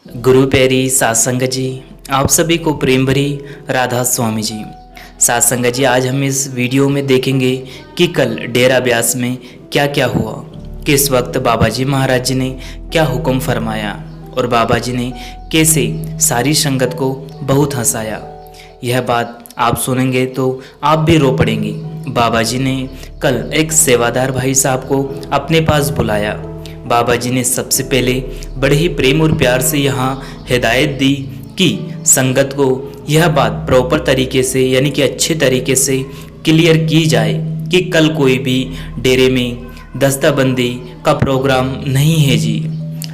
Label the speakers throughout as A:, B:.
A: गुरु प्यारी सासंग जी, आप सभी को प्रेम भरी राधा स्वामी जी। सासंग जी, आज हम इस वीडियो में देखेंगे कि कल डेरा ब्यास में क्या क्या हुआ, किस वक्त बाबा जी महाराज जी ने क्या हुक्म फरमाया और बाबा जी ने कैसे सारी संगत को बहुत हंसाया। यह बात आप सुनेंगे तो आप भी रो पड़ेंगे। बाबा जी ने कल एक सेवादार भाई साहब को अपने पास बुलाया। बाबा जी ने सबसे पहले बड़े ही प्रेम और प्यार से यहाँ हिदायत दी कि संगत को यह बात प्रॉपर तरीके से यानी कि अच्छे तरीके से क्लियर की जाए कि कल कोई भी डेरे में दस्ताबंदी का प्रोग्राम नहीं है जी।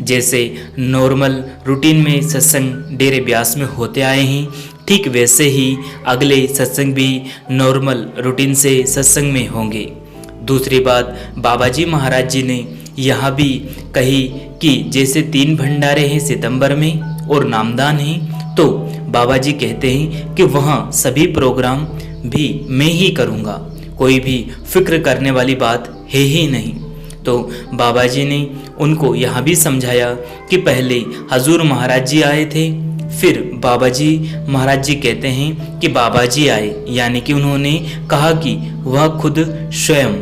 A: जैसे नॉर्मल रूटीन में सत्संग डेरे ब्यास में होते आए हैं, ठीक वैसे ही अगले सत्संग भी नॉर्मल रूटीन से सत्संग में होंगे। दूसरी बात, बाबा जी महाराज जी ने यहाँ भी कही कि जैसे 3 भंडारे हैं सितंबर में और नामदान है, तो बाबा जी कहते हैं कि वहाँ सभी प्रोग्राम भी मैं ही करूँगा, कोई भी फिक्र करने वाली बात है ही नहीं। तो बाबा जी ने उनको यहाँ भी समझाया कि पहले हजूर महाराज जी आए थे, फिर बाबा जी महाराज जी कहते हैं कि बाबा जी आए, यानी कि उन्होंने कहा कि वह खुद स्वयं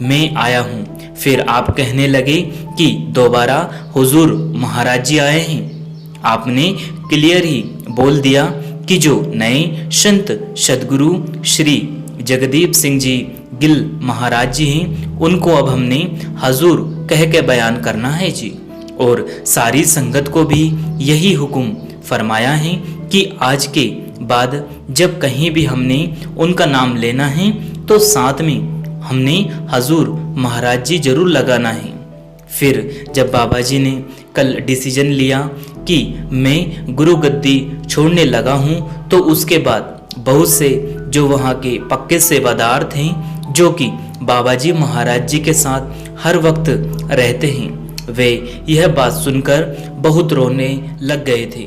A: मैं आया हूँ। फिर आप कहने लगे कि दोबारा हुजूर महाराज जी आए हैं। आपने क्लियर ही बोल दिया कि जो नए संत सदगुरु श्री जगदीप सिंह जी गिल महाराज जी हैं, उनको अब हमने हजूर कह के बयान करना है जी। और सारी संगत को भी यही हुक्म फरमाया है कि आज के बाद जब कहीं भी हमने उनका नाम लेना है तो साथ में हमने हजूर महाराज जी जरूर लगाना है। फिर जब बाबा जी ने कल डिसीजन लिया कि मैं गुरु गद्दी छोड़ने लगा हूँ, तो उसके बाद बहुत से जो वहाँ के पक्के सेवादार थे, जो कि बाबा जी महाराज जी के साथ हर वक्त रहते हैं, वे यह बात सुनकर बहुत रोने लग गए थे।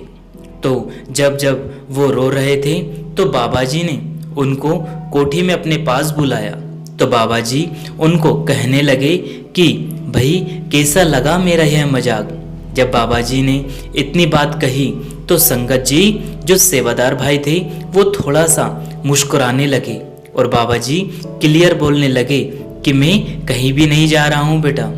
A: तो जब जब वो रो रहे थे तो बाबा जी ने उनको कोठी में अपने पास बुलाया। तो बाबा जी उनको कहने लगे कि भाई कैसा लगा मेरा यह मजाक। जब बाबा जी ने इतनी बात कही तो संगत जी जो सेवादार भाई थे वो थोड़ा सा मुस्कुराने लगे और बाबा जी क्लियर बोलने लगे कि मैं कहीं भी नहीं जा रहा हूँ बेटा।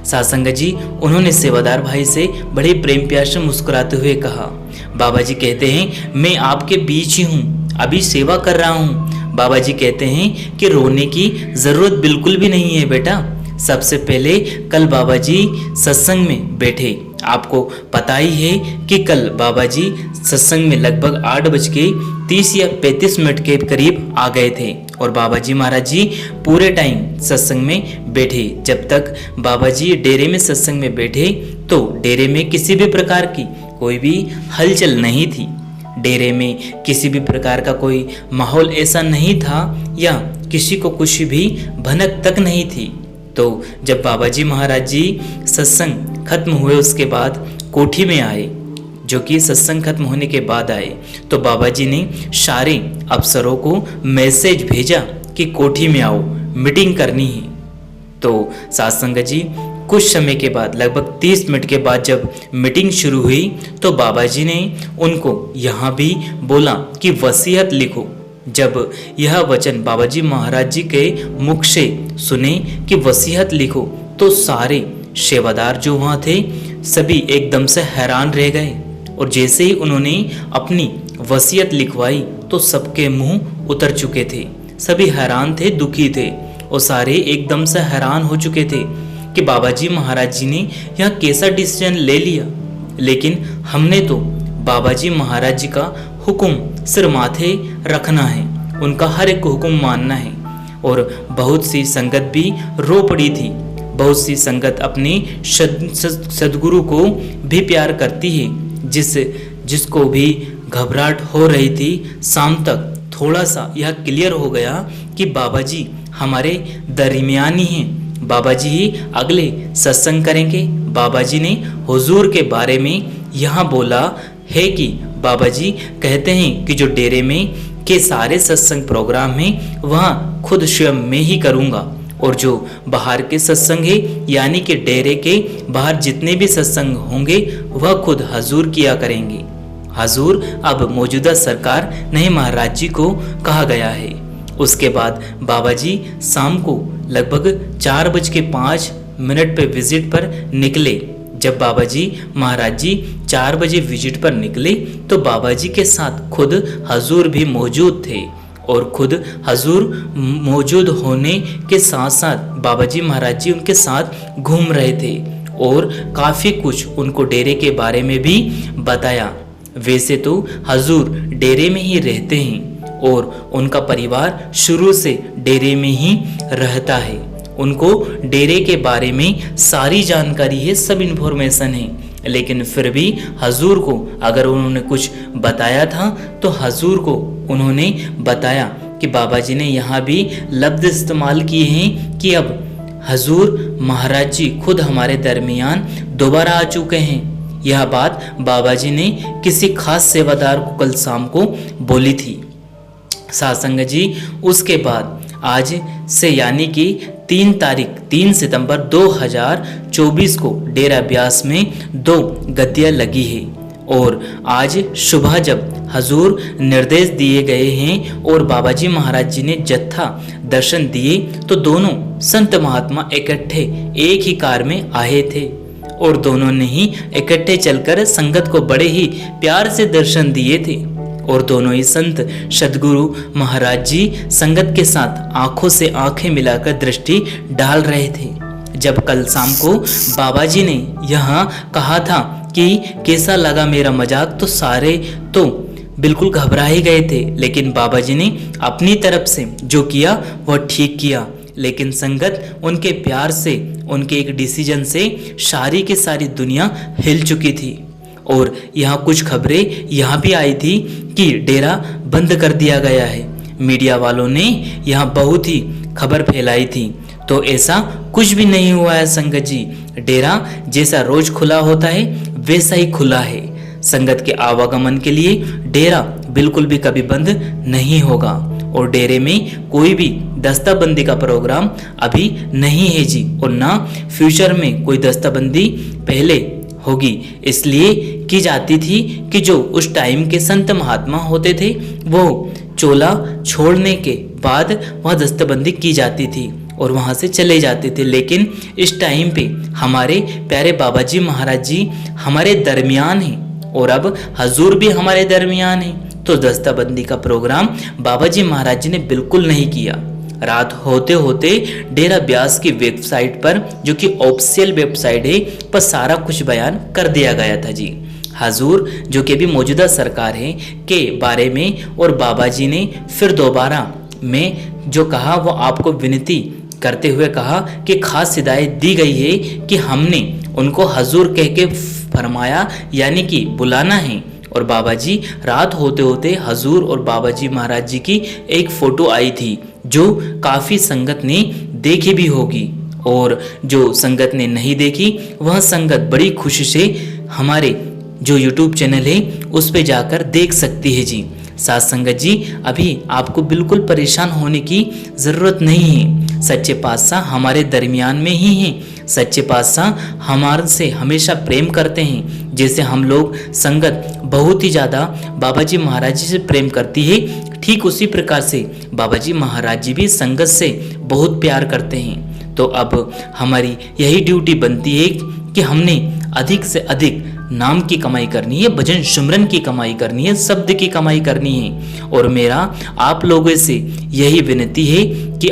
A: सासंग जी उन्होंने सेवादार भाई से बड़े प्रेम प्यार से मुस्कुराते हुए कहा। बाबा जी कहते हैं मैं आपके बीच ही हूँ, अभी सेवा कर रहा हूँ। बाबा जी कहते हैं कि रोने की ज़रूरत बिल्कुल भी नहीं है बेटा। सबसे पहले कल बाबा जी सत्संग में बैठे, आपको पता ही है कि कल बाबा जी सत्संग में लगभग 8:30 या 35 के करीब आ गए थे और बाबा जी महाराज जी पूरे टाइम सत्संग में बैठे। जब तक बाबा जी डेरे में सत्संग में बैठे तो डेरे में किसी भी प्रकार की कोई भी हलचल नहीं थी। डेरे में किसी भी प्रकार का कोई माहौल ऐसा नहीं था या किसी को कुछ भी भनक तक नहीं थी। तो जब बाबा जी महाराज जी सत्संग खत्म हुए उसके बाद कोठी में आए, जो कि सत्संग खत्म होने के बाद आए, तो बाबा जी ने सारे अफसरों को मैसेज भेजा कि कोठी में आओ, मीटिंग करनी है। तो सत्संग जी कुछ समय के बाद लगभग 30 मिनट के बाद जब मीटिंग शुरू हुई तो बाबा जी ने उनको यहाँ भी बोला कि वसीयत लिखो। जब यह वचन बाबा जी महाराज जी के मुख से सुने कि वसीयत लिखो, तो सारे सेवादार जो वहाँ थे सभी एकदम से हैरान रह गए। और जैसे ही उन्होंने अपनी वसीयत लिखवाई तो सबके मुंह उतर चुके थे, सभी हैरान थे, दुखी थे और सारे एकदम से हैरान हो चुके थे कि बाबा जी महाराज जी ने यह कैसा डिसीजन ले लिया। लेकिन हमने तो बाबा जी महाराज जी का हुक्म सिर माथे रखना है, उनका हर एक हुक्म मानना है। और बहुत सी संगत भी रो पड़ी थी। बहुत सी संगत अपने सदगुरु को भी प्यार करती है। जिसको भी घबराहट हो रही थी, शाम तक थोड़ा सा यह क्लियर हो गया कि बाबा जी हमारे दरमियान ही हैं। बाबा जी ही अगले सत्संग करेंगे। बाबा जी ने हुजूर के बारे में यहाँ बोला है कि बाबा जी कहते हैं कि जो डेरे में के सारे सत्संग प्रोग्राम हैं वहाँ खुद स्वयं मैं ही करूँगा और जो बाहर के सत्संग है यानी कि डेरे के बाहर जितने भी सत्संग होंगे वह खुद हजूर किया करेंगे। हजूर अब मौजूदा सरकार नहीं महाराज जी को कहा गया है। उसके बाद बाबा जी शाम को लगभग 4:05 पे विजिट पर निकले। जब बाबा जी महाराज जी 4 बजे विजिट पर निकले तो बाबा जी के साथ खुद हजूर भी मौजूद थे और खुद हजूर मौजूद होने के साथ साथ बाबा जी महाराज जी उनके साथ घूम रहे थे और काफ़ी कुछ उनको डेरे के बारे में भी बताया। वैसे तो हजूर डेरे में ही रहते हैं और उनका परिवार शुरू से डेरे में ही रहता है। उनको डेरे के बारे में सारी जानकारी है, सब इन्फॉर्मेशन है, लेकिन फिर भी हजूर को अगर उन्होंने कुछ बताया था तो हजूर को उन्होंने बताया कि बाबा जी ने यहाँ भी लफ्ज़ इस्तेमाल किए हैं कि अब हजूर महाराज जी खुद हमारे दरमियान दोबारा आ चुके हैं। यह बात बाबा जी ने किसी खास सेवादार को कल शाम को बोली थी। सासंग जी उसके बाद आज से यानी कि 3 सितंबर 2024 को डेरा ब्यास में 2 गद्दियाँ लगी है और आज सुबह जब हजूर निर्देश दिए गए हैं और बाबा जी महाराज जी ने जत्था दर्शन दिए तो दोनों संत महात्मा इकट्ठे एक ही कार में आए थे और दोनों ने ही इकट्ठे चलकर संगत को बड़े ही प्यार से दर्शन दिए थे और दोनों ही संत सदगुरु महाराज जी संगत के साथ आंखों से आंखें मिलाकर दृष्टि डाल रहे थे। जब कल शाम को बाबा जी ने यहाँ कहा था कि कैसा लगा मेरा मजाक, तो सारे तो बिल्कुल घबरा ही गए थे, लेकिन बाबा जी ने अपनी तरफ से जो किया वह ठीक किया। लेकिन संगत उनके प्यार से, उनके एक डिसीजन से सारी की सारी दुनिया हिल चुकी थी और यहाँ कुछ खबरें यहाँ भी आई थी कि डेरा बंद कर दिया गया है। मीडिया वालों ने यहाँ बहुत ही खबर फैलाई थी, तो ऐसा कुछ भी नहीं हुआ है संगत जी। डेरा जैसा रोज खुला होता है वैसा ही खुला है। संगत के आवागमन के लिए डेरा बिल्कुल भी कभी बंद नहीं होगा और डेरे में कोई भी दस्ताबंदी का प्रोग्राम अभी नहीं है जी, और ना फ्यूचर में कोई दस्ताबंदी पहले होगी। इसलिए की जाती थी कि जो उस टाइम के संत महात्मा होते थे वो चोला छोड़ने के बाद वहाँ दस्तबंदी की जाती थी और वहाँ से चले जाते थे। लेकिन इस टाइम पे हमारे प्यारे बाबा जी महाराज जी हमारे दरमियान हैं और अब हजूर भी हमारे दरमियान हैं, तो दस्ताबंदी का प्रोग्राम बाबा जी महाराज जी ने बिल्कुल नहीं किया। रात होते होते डेरा ब्यास की वेबसाइट पर, जो कि ऑफिशियल वेबसाइट है, पर सारा कुछ बयान कर दिया गया था जी। हजूर जो कि भी मौजूदा सरकार है के बारे में और बाबा जी ने फिर दोबारा में जो कहा वो आपको विनती करते हुए कहा कि खास हिदायत दी गई है कि हमने उनको हजूर कह के फरमाया यानी कि बुलाना है। और बाबा जी रात होते होते हजूर और बाबा जी महाराज जी की एक फोटो आई थी जो काफ़ी संगत ने देखी भी होगी, और जो संगत ने नहीं देखी वह संगत बड़ी खुशी से हमारे जो YouTube चैनल है उस पे जाकर देख सकती है जी। साथ संगत जी अभी आपको बिल्कुल परेशान होने की ज़रूरत नहीं है। सच्चे पातशाह हमारे दरमियान में ही हैं। सच्चे पातशाह हमारे से हमेशा प्रेम करते हैं, जैसे हम लोग संगत बहुत ही ज़्यादा बाबा जी महाराज जी से प्रेम करती है, ठीक उसी प्रकार से बाबा जी महाराज जी भी संगत से बहुत प्यार करते हैं। तो अब हमारी यही ड्यूटी बनती है कि हमने अधिक से अधिक नाम की कमाई करनी है, भजन सिमरन की कमाई करनी है, शब्द की कमाई करनी है। और मेरा आप लोगों से यही विनती है कि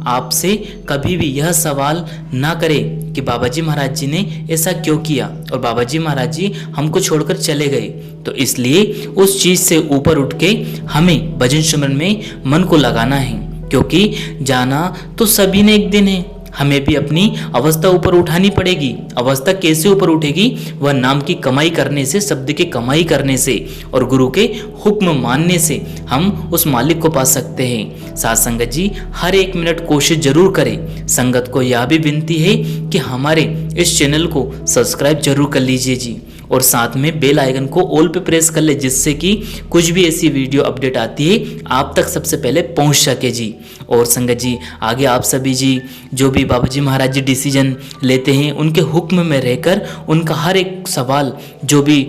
A: आपसे कभी भी यह सवाल ना करें कि बाबा जी महाराज जी ने ऐसा क्यों किया और बाबा जी महाराज जी हमको छोड़कर चले गए। तो इसलिए उस चीज़ से ऊपर उठ के हमें भजन सिमरन में मन को लगाना है, क्योंकि जाना तो सभी ने एक दिन है। हमें भी अपनी अवस्था ऊपर उठानी पड़ेगी। अवस्था कैसे ऊपर उठेगी? वह नाम की कमाई करने से, शब्द की कमाई करने से और गुरु के हुक्म मानने से हम उस मालिक को पा सकते हैं। साथ संगत जी हर एक मिनट कोशिश जरूर करें। संगत को यह भी विनती है कि हमारे इस चैनल को सब्सक्राइब जरूर कर लीजिए जी, और साथ में बेल आइकन को ऑल पे प्रेस कर ले, जिससे कि कुछ भी ऐसी वीडियो अपडेट आती है आप तक सबसे पहले पहुंच सके जी। और संगत जी आगे आप सभी जी जो भी बाबा जी महाराज जी डिसीजन लेते हैं उनके हुक्म में रहकर उनका हर एक सवाल जो भी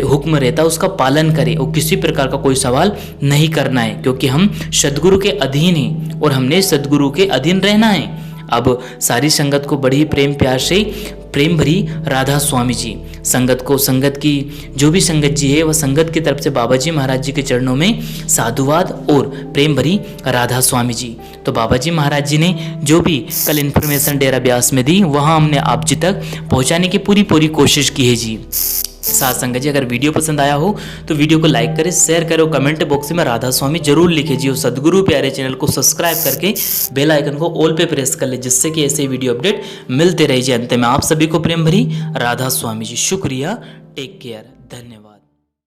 A: हुक्म रहता है उसका पालन करें और किसी प्रकार का कोई सवाल नहीं करना है, क्योंकि हम सद्गुरु के अधीन हैं और हमने सद्गुरु के अधीन रहना है। अब सारी संगत को बड़ी प्रेम प्यार से प्रेम भरी राधा स्वामी जी। संगत की जो भी संगत जी है वह संगत की तरफ से बाबा जी महाराज जी के चरणों में साधुवाद और प्रेम भरी राधा स्वामी जी। तो बाबा जी महाराज जी ने जो भी कल इन्फॉर्मेशन डेरा ब्यास में दी वहाँ हमने आप जी तक पहुँचाने की पूरी कोशिश की है जी। साथ संगत जी अगर वीडियो पसंद आया हो तो वीडियो को लाइक करें, शेयर करें, कमेंट बॉक्स में राधा स्वामी जरूर लिखे जी। और सद्गुरु प्यारे चैनल को सब्सक्राइब करके बेल आइकन को ऑल पे प्रेस कर ले, जिससे कि ऐसे वीडियो अपडेट मिलते रहे जी। अंत में आप सभी को प्रेम भरी राधा स्वामी जी। शुक्रिया, टेक केयर, धन्यवाद।